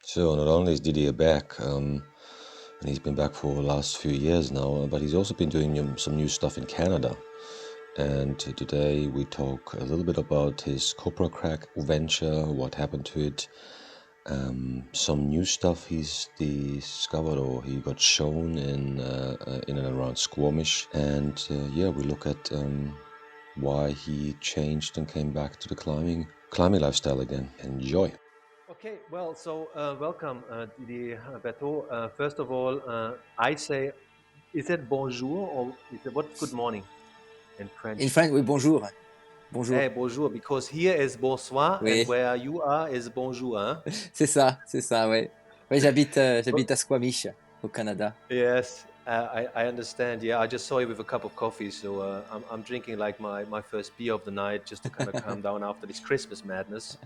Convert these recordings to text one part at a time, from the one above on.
So not only is Didier back, and he's been back for the last few years now, but he's also been doing some new stuff in Canada. And today we talk a little bit about his Cobra-Crack venture, what happened to it, some new stuff he's discovered or he got shown in and around Squamish, and yeah, we look at why he changed and came back to the climbing lifestyle again. Enjoy. Okay, well, so welcome, Didier Berthod. First of all, I say, is it bonjour or is it what's good morning in In French? French, oui, bonjour. Hey, Bonjour. bonjour, because here is bonsoir and Oui, where you are is bonjour, huh? c'est ça, ouais. Ouais, j'habite à Squamish, au Canada. Yes, I understand. Yeah, I just saw you with a cup of coffee, so I'm drinking like my first beer of the night just to kind of calm down after this Christmas madness.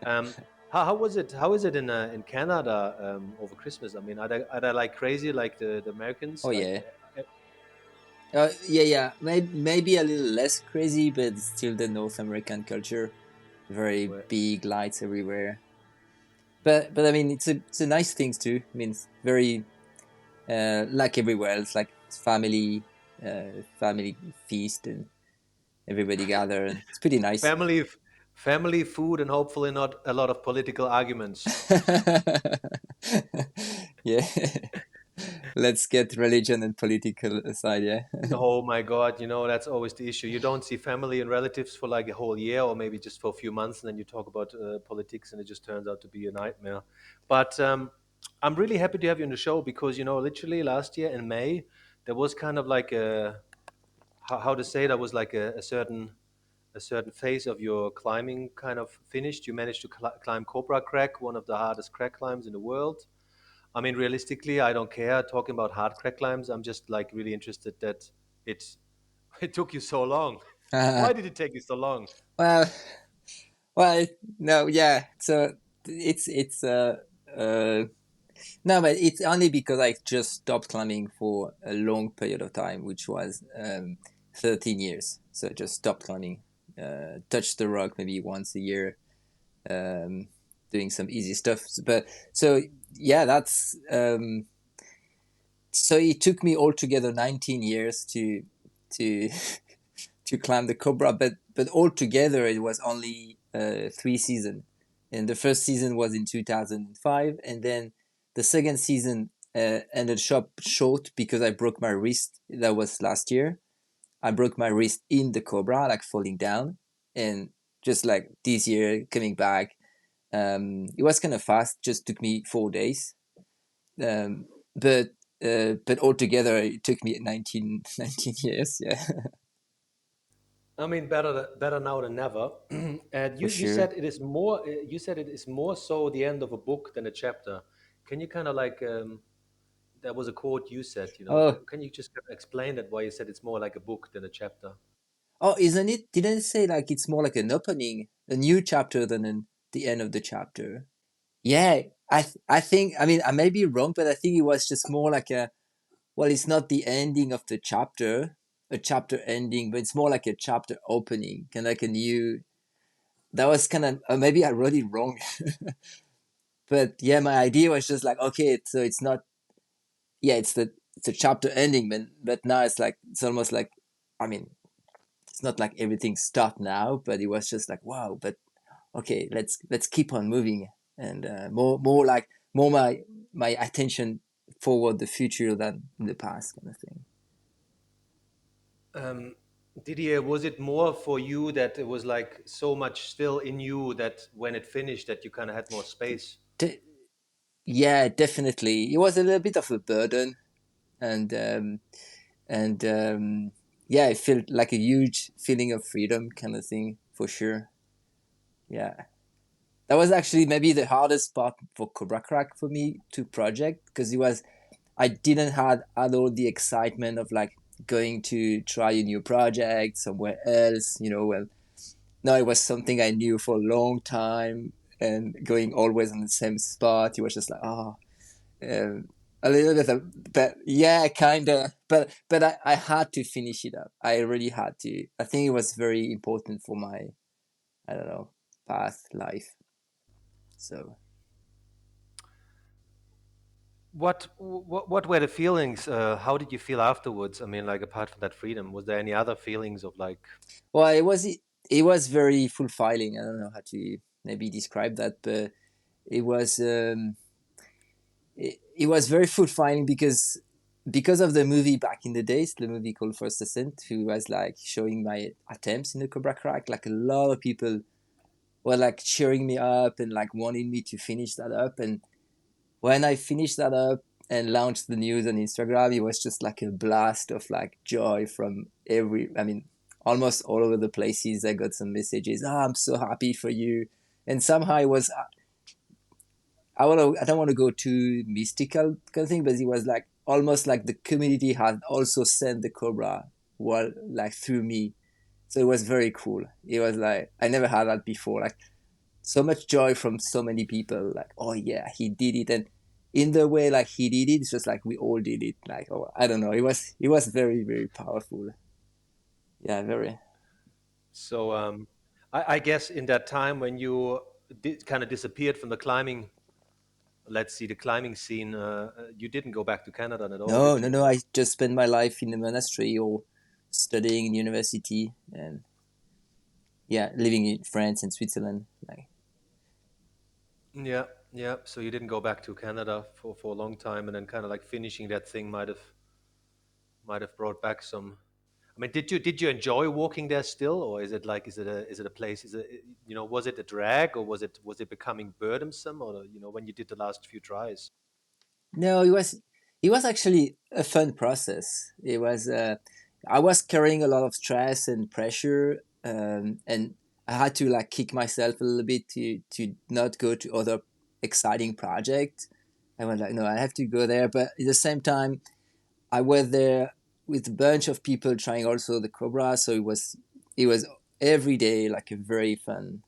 Um, how was it? How is it in Canada over Christmas? I mean, are they like crazy like the Americans? Oh Like, yeah. Yeah. Maybe a little less crazy, but it's still the North American culture. Very where- big lights everywhere. But I mean, it's a nice thing too. I mean, it's very like everywhere else, like it's family feast and everybody gather, and it's pretty nice. family, family, food, and hopefully not a lot of political arguments. Yeah. Let's get religion and political aside, yeah. Oh my God, that's always the issue. You don't see family and relatives for like a whole year or maybe just for a few months, and then you talk about politics, and it just turns out to be a nightmare. But I'm really happy to have you on the show because, literally last year in May, there was kind of like how to say, that was like a certain phase of your climbing kind of finished. You managed to climb Cobra-Crack, one of the hardest crack climbs in the world. I mean, realistically, I don't care talking about hard crack climbs. I'm just like really interested that it it took you so long. Why did it take you so long? well, well, no, yeah. So it's uh no, but it's only because I just stopped climbing for a long period of time, which was 13 years. So I just stopped climbing. Touched the rock maybe once a year, um, doing some easy stuff. But so yeah, that's so it took me altogether 19 years to to climb the Cobra, but altogether it was only 3 seasons. And the first season was in 2005, and then the second season ended short because I broke my wrist. That was last year. I broke my wrist in the Cobra, like falling down, and just like this year coming back. It was kind of fast. Just took me 4 days, um, but altogether it took me 19 years. Yeah, I mean, better now than never. And for you sure. said it is more. You said it is more so the end of a book than a chapter. Can you kind of like that was a quote you said. Oh, Can you just kind of explain that why you said it's more like a book than a chapter? Oh, isn't it? Didn't it say like it's more like an opening, a new chapter than the end of the chapter? Yeah, I think I mean I may be wrong, but I think it was just more like a well, it's not the ending of the chapter, a chapter ending, but it's more like a chapter opening, kind of like a new. That was kind of maybe I wrote it wrong, but yeah, my idea was just like okay, so it's not yeah, it's a chapter ending, but now it's like it's almost like I mean it's not like everything stopped now, but it was just like wow, but okay, let's keep on moving and more like more my attention forward the future than in the past kind of thing. Um, Didier, was it more for you that it was like so much still in you that when it finished that you kind of had more space? De- yeah, definitely. It was a little bit of a burden, and and yeah, it felt like a huge feeling of freedom kind of thing for sure. Yeah, that was actually maybe the hardest part for Cobra-Crack for me to project because it was I didn't had all the excitement of like going to try a new project somewhere else, well, no, it was something I knew for a long time and going always on the same spot. It was just like, a little bit of, but yeah, kind of, but I had to finish it up. I really had to. I think it was very important for my, I don't know, past life. So what were the feelings? How did you feel afterwards? I mean, like apart from that freedom, was there any other feelings of like? Well, it was very fulfilling. I don't know how to maybe describe that, but it was it was very fulfilling because of the movie back in the days, the movie called First Ascent, who was like showing my attempts in the Cobra-Crack. Like a lot of people were like cheering me up and like wanting me to finish that up. And when I finished that up and launched the news on Instagram, it was just like a blast of like joy from I mean, almost all over the places. I got some messages. Oh, I'm so happy for you. And somehow it was, I don't want to go too mystical kind of thing, but it was like almost like the community had also sent the Cobra well, like through me. So it was very cool. It was like, I never had that before. Like so much joy from so many people, like, oh yeah, he did it. And in the way like he did it, it's just like we all did it. Like, oh, I don't know, it was very, very powerful. Yeah, very. So I guess in that time when you kind of disappeared from the climbing, let's see, the climbing scene, you didn't go back to Canada at all, No, did no, you? no, Or? I just spent my life in the monastery or studying in university, and yeah, living in France and Switzerland, like. Yeah, yeah. So you didn't go back to Canada for a long time, and then kind of like finishing that thing might have brought back some. I mean, did you enjoy walking there still, or is it like is it a place? Is it, was it a drag, or was it becoming burdensome, or when you did the last few tries? No, it was actually a fun process. It was I was carrying a lot of stress and pressure, and I had to like kick myself a little bit to not go to other exciting projects. I was like, no, I have to go there, but at the same time, I was there with a bunch of people trying also the Cobra, so it was every day like a very fun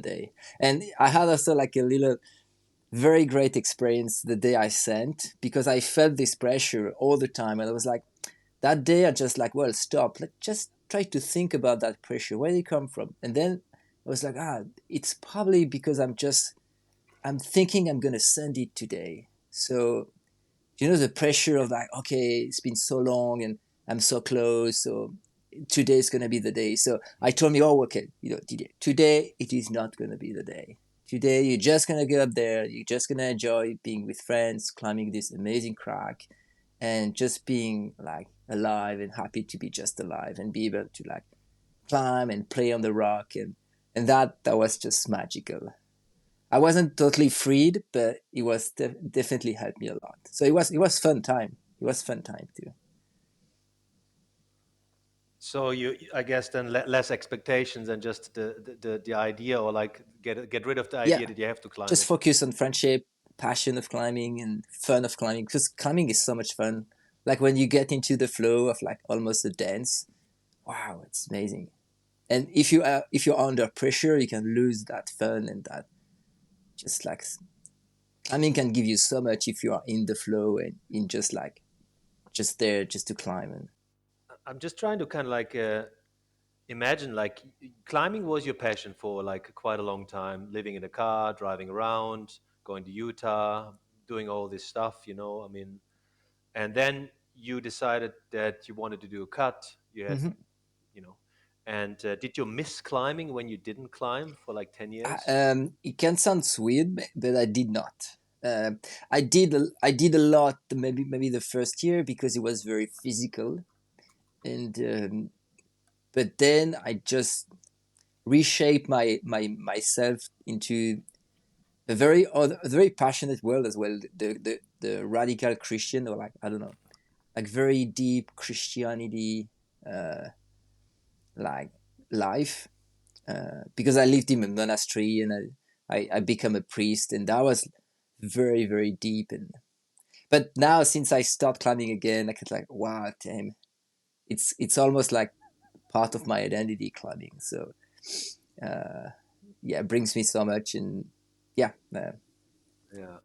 day, and I had also like a little very great experience the day I sent because I felt this pressure all the time. And I was like, that day I just like, well, stop. Let's just try to think about that pressure. Where did it come from? And then I was like, it's probably because I'm thinking I'm going to send it today. So, the pressure of like, okay, it's been so long and I'm so close. So today is going to be the day. So I told me, oh, okay, today it is not going to be the day. Today you're just going to go up there. You're just going to enjoy being with friends, climbing this amazing crack, and just being like alive and happy to be just alive and be able to like climb and play on the rock, and that was just magical. I wasn't totally freed, but it was definitely helped me a lot. So it was fun time. It was fun time too. So I guess then less expectations and just the idea, or like get rid of the Yeah, idea that you have to climb just it. focus on friendship, passion of climbing, and fun of climbing. Because climbing is so much fun. Like when you get into the flow of like almost a dance, wow, it's amazing. And if you're under pressure, you can lose that fun and that just like climbing can give you so much if you are in the flow and in just like just there just to climb. And I'm just trying to kind of like imagine like climbing was your passion for like quite a long time, living in a car, driving around, going to Utah, doing all this stuff, I mean, and then you decided that you wanted to do a cut. You had, Mhm. you know, and did you miss climbing when you didn't climb for like 10 years? It can sound weird, but I did not. I did a lot, maybe the first year because it was very physical, and but then I just reshaped my myself into a very passionate world as well. The radical Christian, or like, I don't know, like very deep Christianity, uh, like life, because I lived in a monastery and I become a priest, and that was very, very deep. And but now since I start climbing again, I can like, wow, damn, it's almost like part of my identity, climbing. So uh, yeah, it brings me so much. And yeah, Yeah.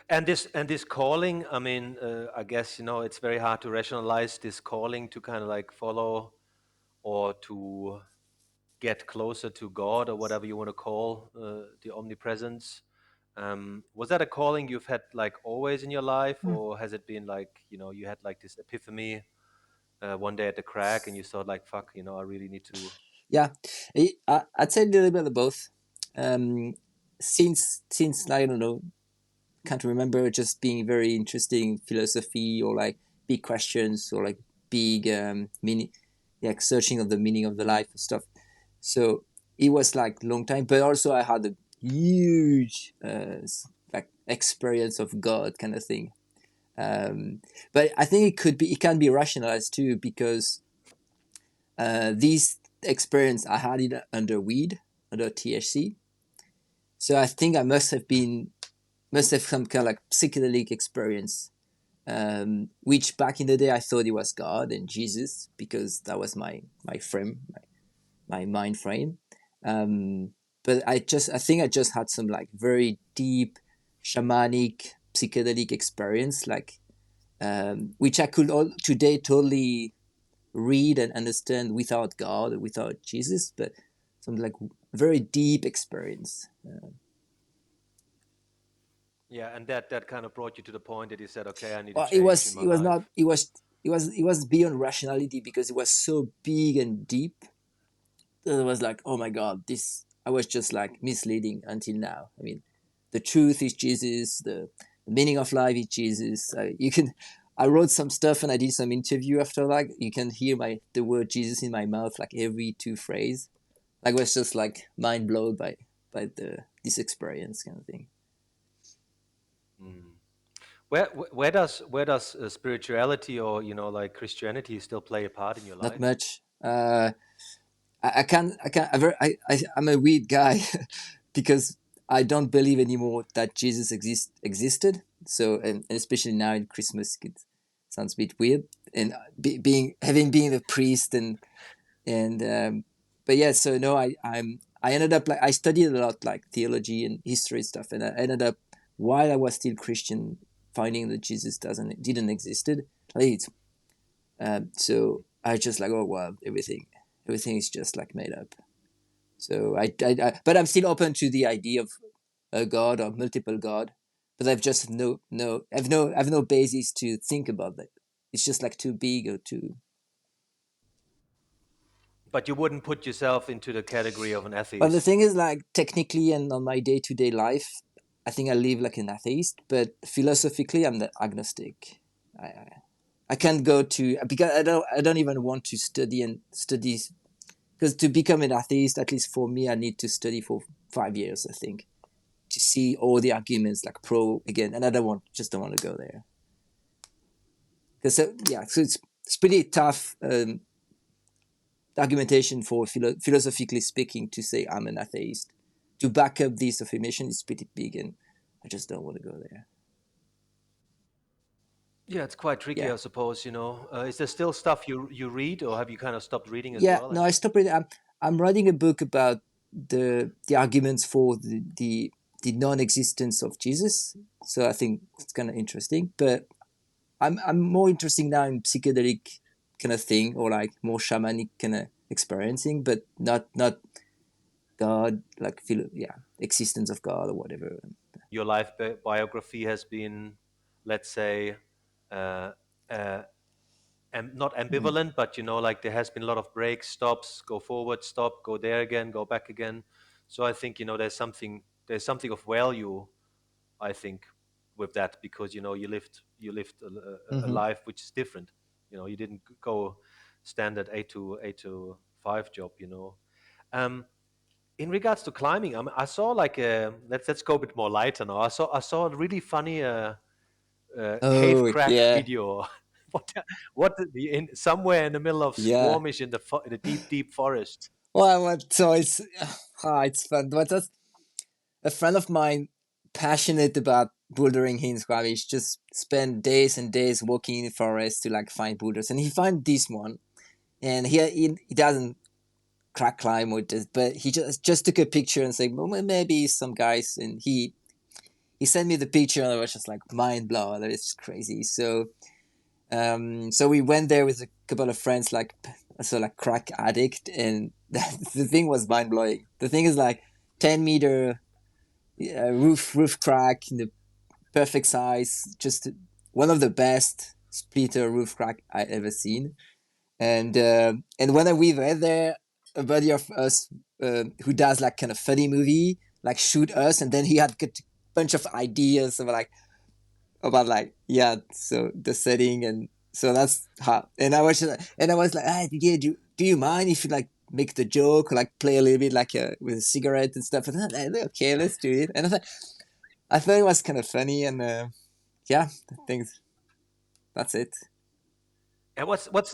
And this calling, I mean, I guess it's very hard to rationalize this calling to kind of like follow or to get closer to God or whatever you want to call the omnipresence. Was that a calling you've had like always in your life, or has it been like, you had like this epiphany one day at the crack and you thought like, fuck, I really need to. Yeah, I'd say a little bit of both. Um, since I don't know, can't remember just being very interesting philosophy or like big questions or like big meaning, like searching of the meaning of the life and stuff. So it was like long time, but also I had a huge like experience of God kind of thing. But I think it can be rationalized too because this experience I had it under weed, under THC. So I think I must have some kind of like psychedelic experience, which back in the day I thought it was God and Jesus because that was my frame, my mind frame. Um, but I think I just had some like very deep shamanic psychedelic experience, like which I could all today totally read and understand without God, without Jesus, but some like very deep experience. Yeah, and that kind of brought you to the point that you said, okay, I need a Well, change in my it was not life. it was beyond rationality because it was so big and deep that it was like, oh my God, this I was just like misleading until now. I mean, the truth is Jesus, the meaning of life is Jesus. You can I wrote some stuff and I did some interview after like you can hear the word Jesus in my mouth like every two phrase. Like I was just like mind blown by the this experience kind of thing. Mm. Where does spirituality or like Christianity still play a part in your Not life? much. I can't. I'm a weird guy because I don't believe anymore that Jesus existed. So, and especially now in Christmas, it sounds a bit weird. And being having been a priest and but yeah. So no, I ended up like I studied a lot like theology and history stuff, and I ended up while I was still Christian finding that Jesus didn't existed. Like so I just like oh well everything is just like made up. So but I'm still open to the idea of a god or multiple god, but I've just I've no basis to think about that. It's just like too big or too. But you wouldn't put yourself into the category of an But the atheist. thing is, like technically and on my day to day life, I think I live like an atheist, but philosophically, I'm the agnostic. I I can't go to because I don't even want to study because to become an atheist, at least for me, I need to study for 5 years, I think, to see all the arguments like pro again, and I don't want just don't want to go there because yeah, so it's pretty tough argumentation for philosophically speaking to say I'm an atheist. To back up this affirmation is pretty big, and I just don't want to go there. Yeah, it's quite tricky, Yeah, I suppose. Is there still stuff you read, or have you kind of stopped reading as yeah. well? No, And I stopped reading. I'm writing a book about the arguments for the non-existence of Jesus. So I think it's kind of interesting. But I'm more interested now in psychedelic kind of thing or like more shamanic kind of experiencing, but not God like yeah existence of God or whatever. your life biography has been, let's say, uh, uh, not Mm. ambivalent, but like there has been a lot of breaks, stops, go forward, stop, go there again, go back again. So I think there's something of value, I think, with that, because you lived a Mm-hmm. life which is different. You didn't go standard 8 to 5 job. Um, in regards to climbing, I saw like let's go a bit more lighter now. I saw a really funny cave Oh crack yeah, video. what in somewhere in the middle of yeah. Squamish in the deep forest. Well, so it's fun. But that's a friend of mine, passionate about bouldering here in Squamish, just spend days and days walking in the forest to like find boulders, and he found this one, and he doesn't crack climb or just, but he just took a picture and said, well, maybe some guys, and he sent me the picture, and I was just like mind blown. That is crazy. So so we went there with a couple of friends, like so like crack addict, and the thing was mind blowing. The thing is like 10 meter roof crack in the perfect size, just one of the best splitter roof crack I ever seen. And when we were there, a buddy of us who does like kind of funny movie like shoot us, and then he had a bunch of ideas about like yeah, so the setting, and so that's how. And I was like, ah, yeah, do you mind if you like make the joke, like play a little bit like with a cigarette and stuff? And then okay, let's do it. And I thought it was kind of funny, and yeah, I think that's it. And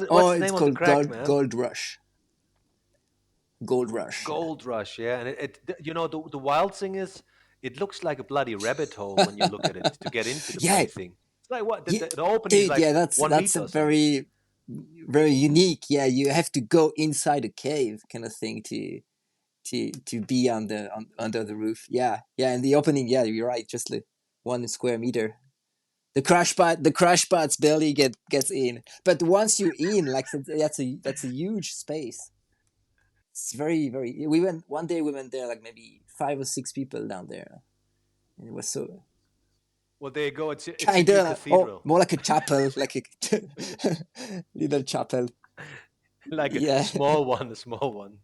Oh, what's the it's name of the called crack, man? Gold Rush. Gold Rush. Yeah. Gold Rush, yeah. And the wild thing is, it looks like a bloody rabbit hole when you look at it to get into the Yeah, bloody thing. It's like what yeah, the opening is dude. like Yeah, one that's meter a or something. very unique. Yeah, you have to go inside a cave kind of thing to be under the roof. Yeah, yeah. And the opening, yeah, you're right. Just like 1 square meter. The crash pads barely gets in, but once you're in, like that's a huge space. It's very. We went one day. We went there like maybe 5 or 6 people down there, and it was so Well, there you go. It's a kind new of cathedral, more like a chapel, like a little chapel. like a Yeah, small one, a small one.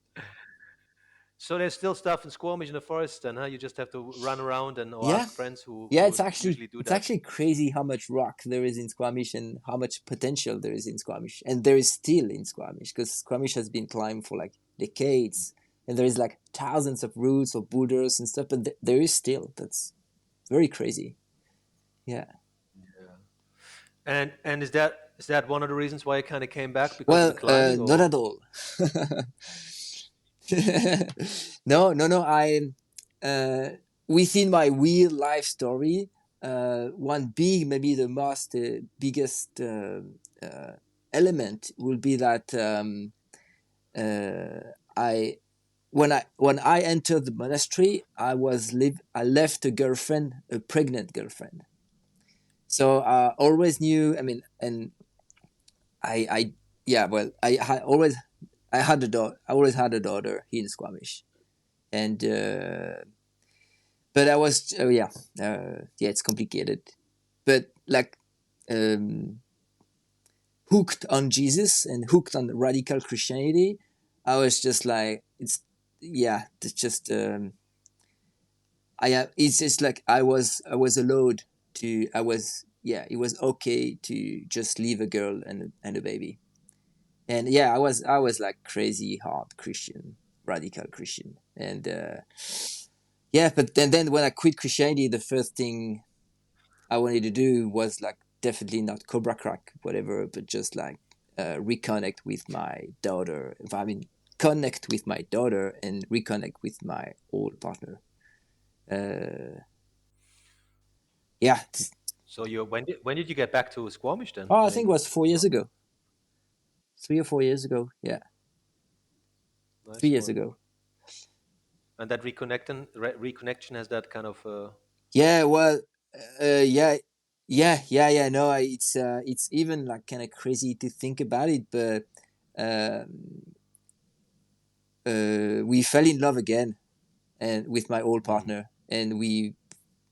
So there's still stuff in Squamish in the forest, then, huh? You just have to run around and or yeah, ask friends who yeah. usually do It's that. actually crazy how much rock there is in Squamish and how much potential there is in Squamish, and there is still in Squamish because Squamish has been climbed for like decades, and there is like thousands of routes or boulders and stuff, but there is still. That's very crazy. Yeah. And is that one of the reasons why you kind of came back because of the Well, climbing, not or at all. No. Uh, within my real life story, one big, maybe the most biggest uh, element will be that I when I entered the monastery, I left a girlfriend, a pregnant girlfriend. So I always knew. I mean, and I yeah, well, I had a daughter. I always had a daughter here in Squamish, and but I was yeah, it's complicated, but like um, hooked on Jesus and hooked on radical Christianity. I was just like it's just it's just like I was allowed to I was yeah, it was okay to just leave a girl and a baby. And yeah, I was like crazy hard Christian, radical Christian. And yeah, but then when I quit Christianity, the first thing I wanted to do was like definitely not Cobra-Crack, whatever, but just like reconnect with my daughter. I mean, connect with my daughter and reconnect with my old partner. Uh, yeah. so you when did you get back to Squamish then? Oh, I I think it mean, was 4 years ago, 3 or 4 years ago. Yeah, three nice years one. ago. And that reconnection has that kind of Yeah, well, yeah, yeah. No, it's even like kind of crazy to think about it, but um, we fell in love again, and with my old mm, partner, and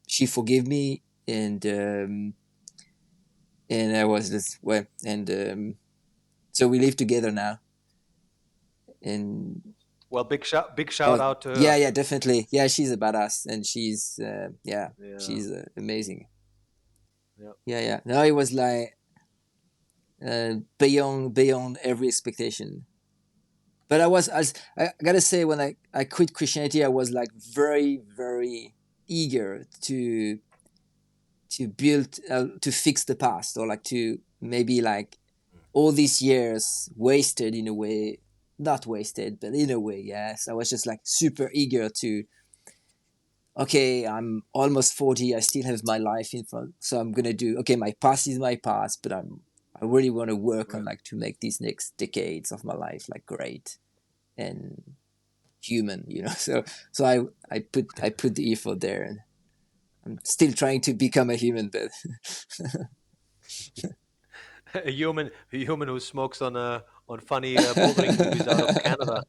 she forgave me, and I was just well, and so we live together now, and well, big shout oh out to yeah, her. yeah, definitely, yeah, she's a badass, and she's yeah, Yeah, she's amazing. yeah. Yeah. No, it was like beyond every expectation. But I gotta say, when I quit Christianity, I was like very eager to build to fix the past, or like to maybe like all these years wasted in a way, not wasted, but in a way, yes. I was just like super eager to, okay, I'm almost 40, I still have my life in front, so I'm gonna do, okay, my past is my past, but I really want to work on Right. like to make these next decades of my life like great and human, you know. So I put the effort there, and I'm still trying to become a human, but A human who smokes on funny bouldering movies out of Canada.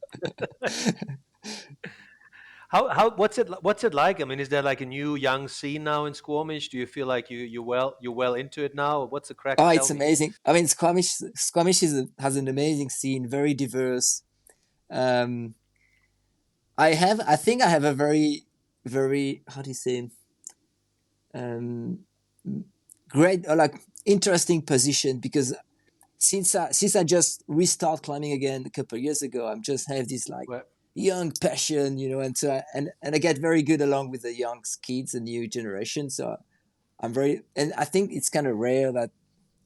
What's it like? I mean, is there like a new young scene now in Squamish? Do you feel like you're well into it now? What's the crack? Oh, Tell it's me. amazing. I mean, Squamish has an amazing scene, very diverse. Um, I think I have a very, how do you say, um, great or like interesting position, because since I just restart climbing again a couple of years ago, I'm just have this like Well, young passion, and so and I get very good along with the young kids, the new generation. So and I think it's kind of rare that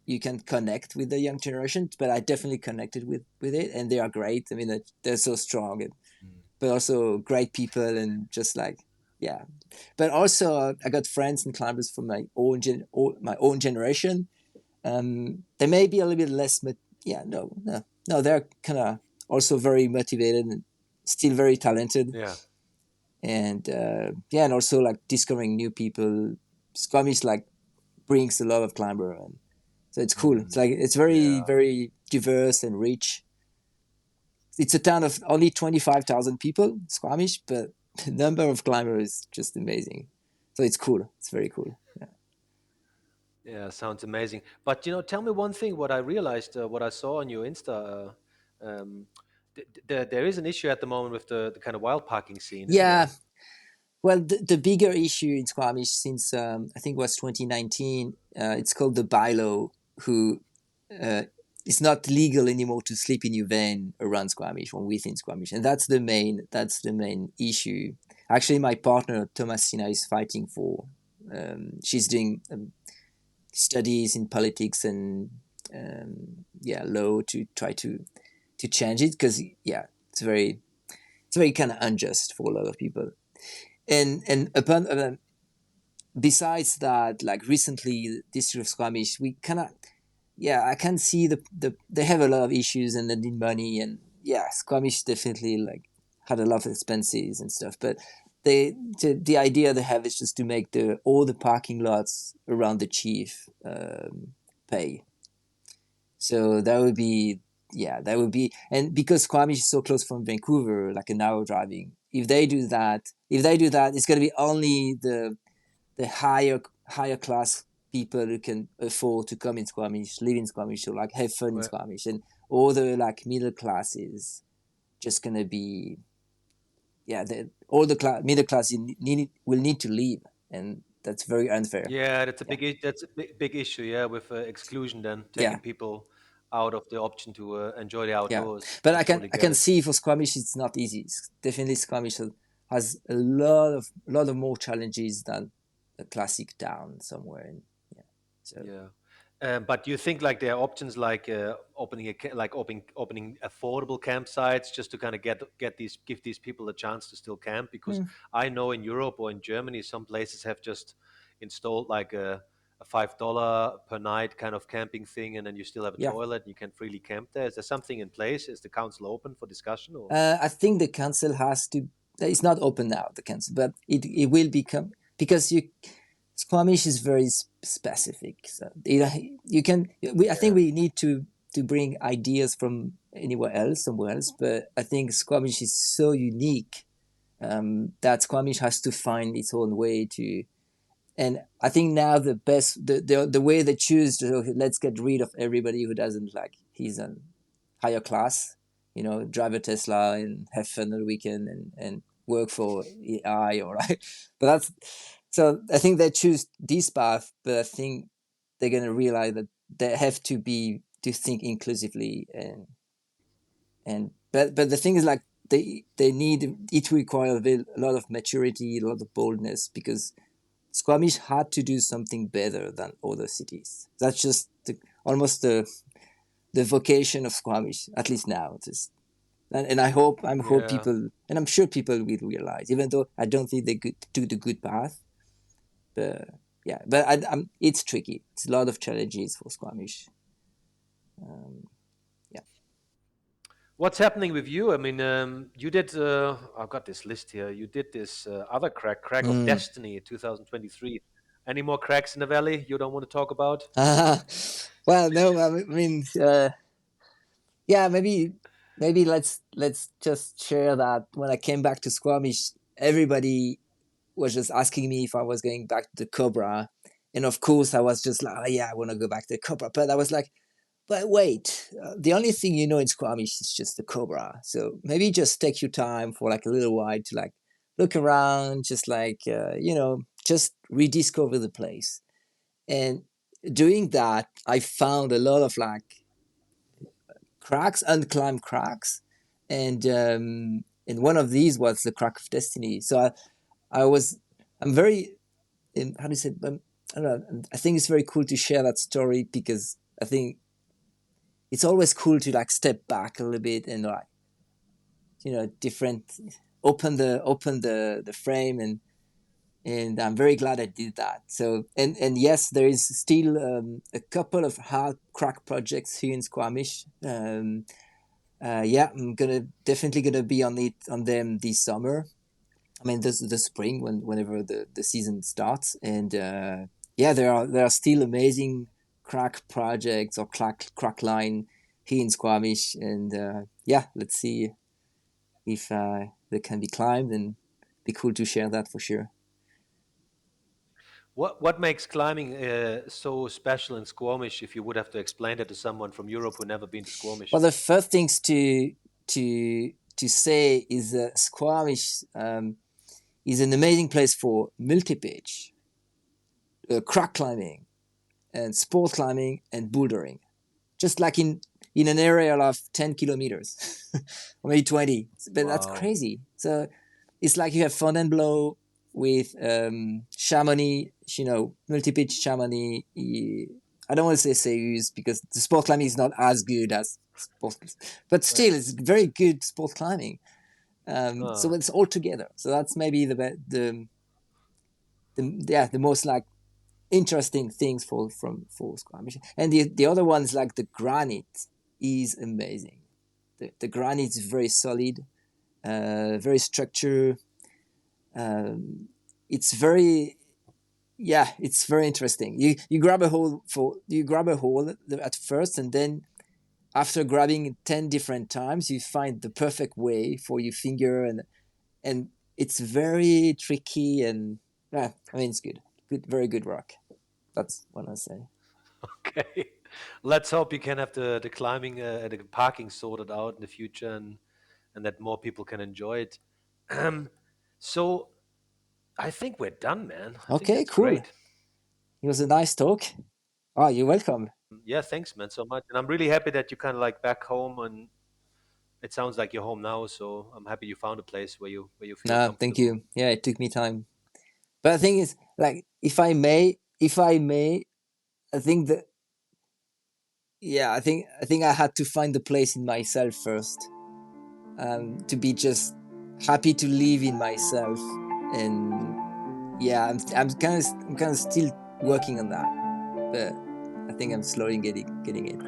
you can connect with the young generation, but I definitely connected with it, and they are great. I mean, they're so strong, but also great people, and just like, yeah. But also, I got friends and climbers from my own generation. They may be a little bit less, but yeah, no, they're kind of also very motivated and still very talented, yeah. and yeah, and also like discovering new people. Squamish like brings a lot of climber, and so it's cool. It's like it's very Yeah. very diverse and rich. It's a town of only 25,000 people, Squamish, but the number of climbers is just amazing. So it's cool. It's very cool. Yeah. Yeah, sounds amazing. But tell me one thing. What I realized, what I saw on your Insta, um, there is an issue at the moment with the kind of wild parking scene, isn't Yeah. there? Well, the bigger issue in Squamish since I think it was 2019, it's called the bylaw, who uh, it's not legal anymore to sleep in your van around Squamish or within Squamish, and that's the main issue. Actually, my partner Thomasina is fighting for. She's doing studies in politics and yeah, law to try to change it, because yeah, it's very kind of unjust for a lot of people. And upon besides that, like recently, District of Squamish, we kind of, yeah, I can see they have a lot of issues and they need money, and yeah, Squamish definitely like had a lot of expenses and stuff, but the idea they have is just to make all the parking lots around the chief pay. So that would be, yeah, that would be, and because Squamish is so close from Vancouver, like an hour driving, if they do that, it's going to be only the higher class people who can afford to come in Squamish, live in Squamish, or like have fun in Well, Squamish, and all the like middle classes just gonna be, yeah, all the middle class will need to leave, and that's very unfair. yeah, Yeah, that's a big issue. Yeah, with exclusion, then yeah, taking people out of the option to enjoy the yeah. outdoors. But I I can totally I get can it. see for Squamish it's not easy. Definitely Squamish has a lot of more challenges than a classic town somewhere in, yeah. So Yeah. But do you think like there are options like opening affordable campsites just to kind of give these people a chance to still camp? Because mm, I know in Europe or in Germany, some places have just installed like a $5 per night kind of camping thing, and then you still have a yeah. toilet and you can freely camp there. Is there something in place? Is the council open for discussion or? I think the council has to. It's not open now, the council, but it will become, because Squamish is very specific. So you can. I think Yeah. we need to bring ideas from somewhere else. But I think Squamish is so unique, that Squamish has to find its own way to. And I think now the way they choose to, okay, let's get rid of everybody who doesn't like, he's a higher class, drive a Tesla and have fun on the weekend, and work for AI, or right. But that's, so I think they choose this path, but I think they're gonna realize that they have to think inclusively, but the thing is like they need it requires a lot of maturity, a lot of boldness, because Squamish had to do something better than other cities. That's just almost the vocation of Squamish, at least now. And I hope Yeah. people, and I'm sure people will realize, even though I don't think they do the good path. But yeah, but it's tricky. It's a lot of challenges for Squamish. Um, yeah. What's happening with you? I mean, you did. I've got this list here. You did this other crack of Mm. destiny, 2023. Any more cracks in the valley you don't want to talk about? Well, no, I mean, yeah, maybe let's just share that when I came back to Squamish. everybody was just asking me if I was going back to the Cobra. And of course, I was just like, oh, yeah, I want to go back to the Cobra. But I was like, but wait, the only thing you know in Squamish is just the Cobra. So maybe just take your time for like a little while to like look around, just like, just rediscover the place. And doing that, I found a lot of like cracks, unclimbed cracks. And one of these was the Crack of Destiny. So I'm very, how do you say, I don't know, I think it's very cool to share that story because I think it's always cool to like step back a little bit and like, different, open the frame, and I'm very glad I did that. So and yes, there is still a couple of hard crack projects here in Squamish. Yeah, I'm definitely gonna be on them this summer. I mean, the spring whenever the season starts, and yeah, there are still amazing crack projects or crack line here in Squamish, and yeah, let's see if they can be climbed, and be cool to share that for sure. What makes climbing so special in Squamish? If you would have to explain that to someone from Europe who never been to Squamish. Well, the first things to say is Squamish is an amazing place for multi-pitch, crack climbing, and sport climbing and bouldering. Just like in an area of 10 kilometers or maybe 20. But that's Wow. crazy. So it's like you have Fontainebleau with Chamonix, multi-pitch Chamonix. I don't want to say Seus because the sport climbing is not as good as sport, but still it's very good sport climbing. So it's all together. So that's maybe the most like interesting things for Squamish. And the other ones like the granite is amazing. The granite is very solid, very structured. It's very it's very interesting. You grab a hole at first, and then after grabbing 10 different times, you find the perfect way for your finger, and it's very tricky, and I mean it's good, very good rock. That's what I say. Okay. Let's hope you can have the climbing and the parking sorted out in the future, and that more people can enjoy it. So I think we're done, man. I think Okay, that's cool. great. It was a nice talk. Oh, you're welcome. Yeah, thanks, man, so much. And I'm really happy that you kind of like back home, and it sounds like you're home now. So I'm happy you found a place where you feel Nah, thank comfortable. you. Yeah, it took me time. But the thing is, like, if I may, I think that yeah, I think I had to find the place in myself first, to be just happy to live in myself, and yeah, I'm kind of still working on that, but I think I'm slowly getting it.